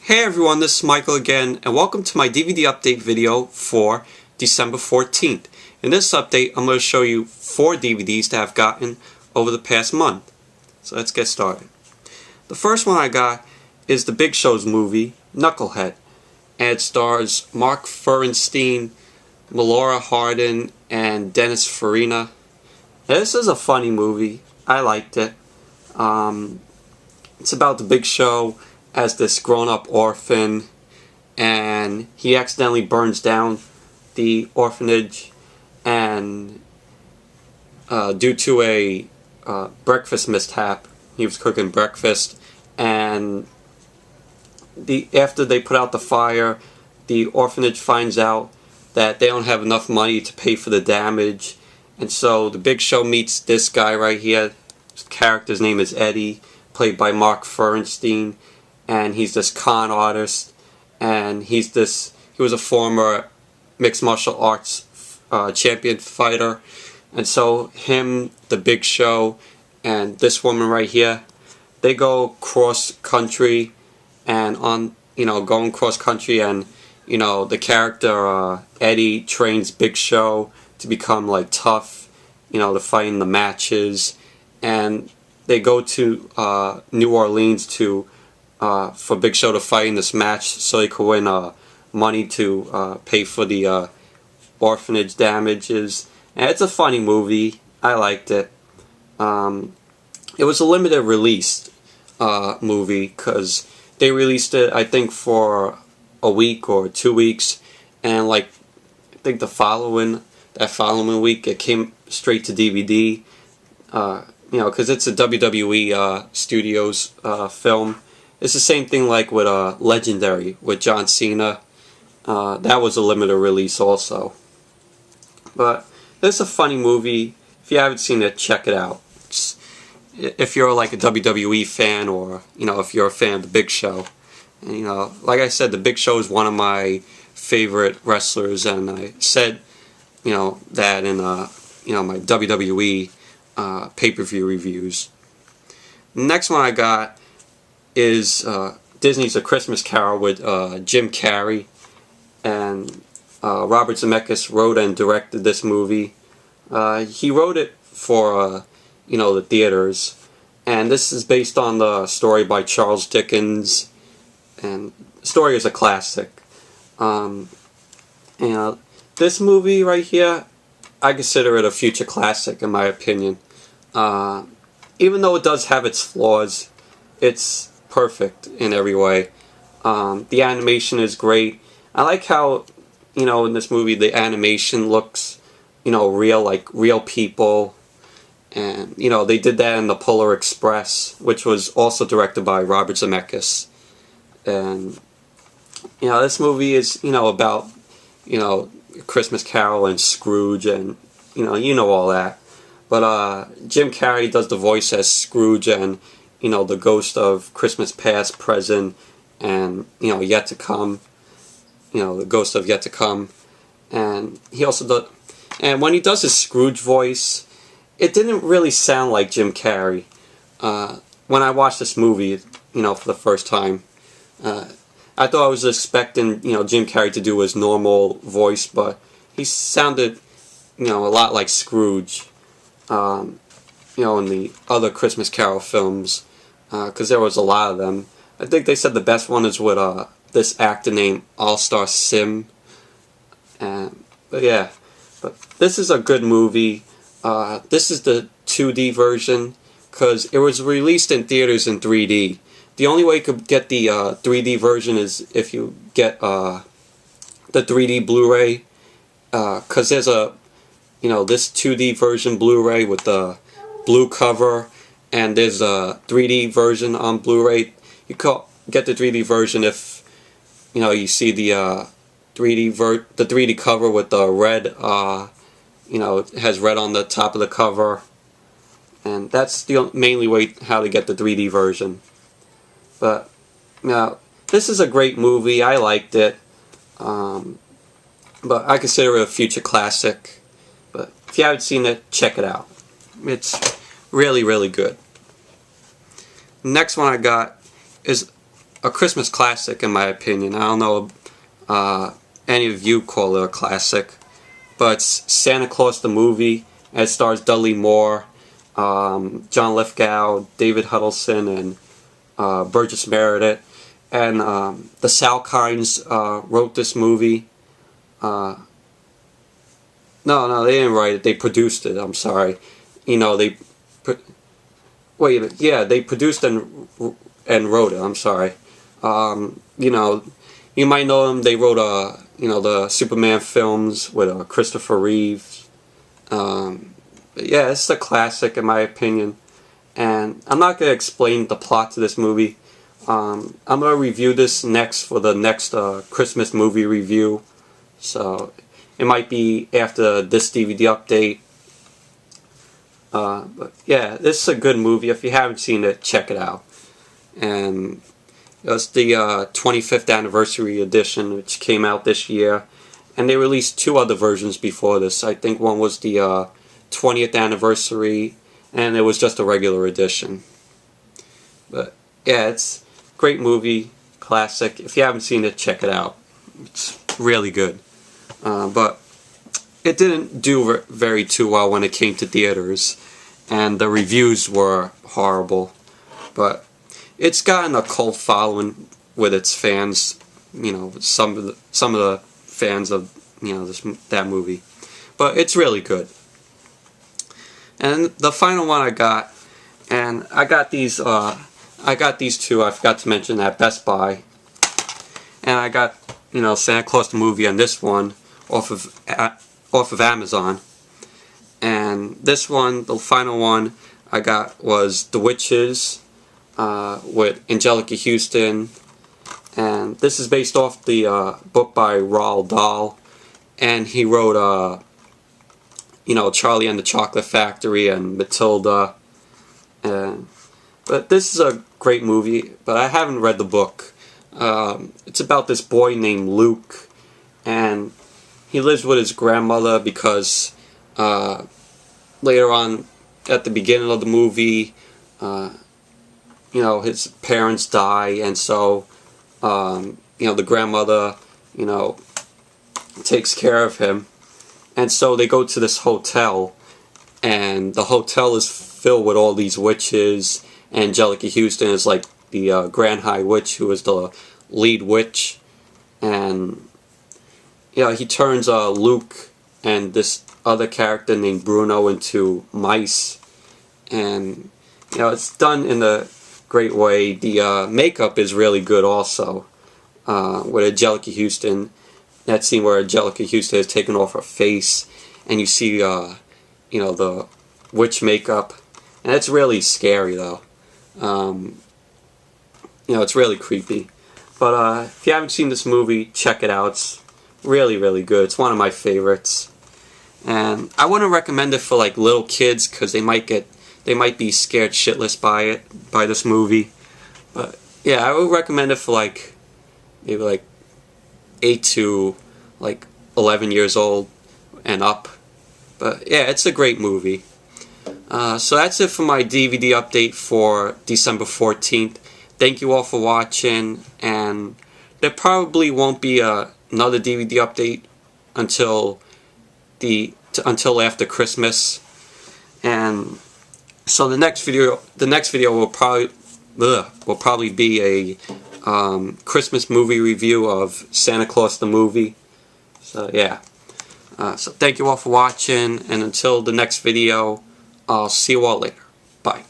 Hey everyone, this is Michael again, and welcome to my DVD update video for December 14th. In this update, I'm going to show you 4 DVDs that I've gotten over the past month. So let's get started. The first one I got is the Big Show's movie, Knucklehead. And it stars Mark Feuerstein, Melora, Hardin, and Dennis Farina. Now, this is a funny movie. I liked it. It's about the Big Show as this grown-up orphan, and he accidentally burns down the orphanage, and due to a breakfast mishap, he was cooking breakfast, and after they put out the fire, the orphanage finds out that they don't have enough money to pay for the damage, and so the Big Show meets this guy right here. His character's name is Eddie, played by Mark Feuerstein. And he's this con artist, and he was a former mixed martial arts champion fighter, and so him, the Big Show, and this woman right here, they go cross country, and going cross country, and the character Eddie trains Big Show to become like tough, to fight in the matches, and they go to New Orleans for Big Show to fight in this match so he could win money to pay for the orphanage damages. And it's a funny movie. I liked it. It was a limited release movie because they released it, I think, for a week or 2 weeks, and I think that following week it came straight to DVD. Because it's a WWE Studios film. It's the same thing like with Legendary with John Cena. That was a limited release also. But it's a funny movie. If you haven't seen it, check it out. If you're like a WWE fan, or if you're a fan of the Big Show. And, like I said, the Big Show is one of my favorite wrestlers, and I said that in my WWE pay-per-view reviews. The next one I got is Disney's A Christmas Carol with Jim Cary, and Robert Zemeckis wrote and directed this movie. He wrote it for the theaters, and this is based on the story by Charles Dickens, and the story is a classic. This movie right here, I consider it a future classic in my opinion. Even though it does have its flaws, it's perfect in every way. The animation is great. I like how, in this movie the animation looks, real, like real people. And, they did that in The Polar Express, which was also directed by Robert Zemeckis. And, this movie is, about, Christmas Carol and Scrooge and, all that. But Jim Carrey does the voice as Scrooge and, the ghost of Christmas past, present, and, yet to come. The ghost of yet to come. And he also does, and when he does his Scrooge voice, it didn't really sound like Jim Carrey. When I watched this movie, for the first time, I thought I was expecting, Jim Carrey to do his normal voice, but he sounded, a lot like Scrooge. In the other Christmas Carol films, because there was a lot of them. I think they said the best one is with this actor named All-Star Sim. But this is a good movie. This is the 2D version, because it was released in theaters in 3D. The only way you could get the 3D version is if you get the 3D Blu-ray, because there's this 2D version Blu-ray with the blue cover, and there's a 3D version on Blu-ray. You can get the 3D version if you see the 3D cover with the red. It has red on the top of the cover, and that's the mainly way how to get the 3D version. But this is a great movie. I liked it, but I consider it a future classic. But if you haven't seen it, check it out. It's really, really good. Next one I got is a Christmas classic in my opinion. I don't know any of you call it a classic, but it's Santa Claus the movie. It stars Dudley Moore, John Lithgow, David Huddleston, and Burgess Meredith. And the Szwarcs wrote this movie. No, they didn't write it. They produced it. I'm sorry. You know, they produced and wrote it. I'm sorry. You know, you might know them. They wrote the Superman films with Christopher Reeves. But yeah, it's a classic in my opinion. And I'm not gonna explain the plot to this movie. I'm gonna review this next for the next Christmas movie review. So it might be after this DVD update. But yeah, this is a good movie. If you haven't seen it, check it out. And it's the 25th anniversary edition, which came out this year. And they released 2 other versions before this. I think one was the 20th anniversary, and it was just a regular edition. But yeah, it's a great movie, classic. If you haven't seen it, check it out. It's really good. But it didn't do very too well when it came to theaters, and the reviews were horrible. But it's gotten a cult following with its fans. You know, some of the fans of that movie. But it's really good. And the final one I got, and I got these 2. I forgot to mention at Best Buy, and I got Santa Claus the movie and this one off of Amazon. And this one, the final one I got, was The Witches with Angelica Houston, and this is based off the book by Roald Dahl, and he wrote Charlie and the Chocolate Factory and Matilda. But this is a great movie, but I haven't read the book. It's about this boy named Luke, and he lives with his grandmother because later on, at the beginning of the movie, his parents die, and so the grandmother takes care of him. And so they go to this hotel, and the hotel is filled with all these witches. Angelica Houston is like the Grand High Witch, who is the lead witch. And he turns Luke and this other character named Bruno into mice. And it's done in a great way. The makeup is really good also, with Angelica Houston. That scene where Angelica Houston has taken off her face, and you see, the witch makeup, and it's really scary though. It's really creepy. But if you haven't seen this movie, check it out. It's really, really good. It's one of my favorites, and I wouldn't recommend it for like little kids because they might be scared shitless by this movie. But yeah, I would recommend it for maybe 8 to 11 years old and up. But yeah, it's a great movie. So that's it for my DVD update for December 14th. Thank you all for watching, and there probably won't be another DVD update until after Christmas. And so the next video will probably be a Christmas movie review of Santa Claus the movie. So yeah, so thank you all for watching, and until the next video, I'll see you all later. Bye.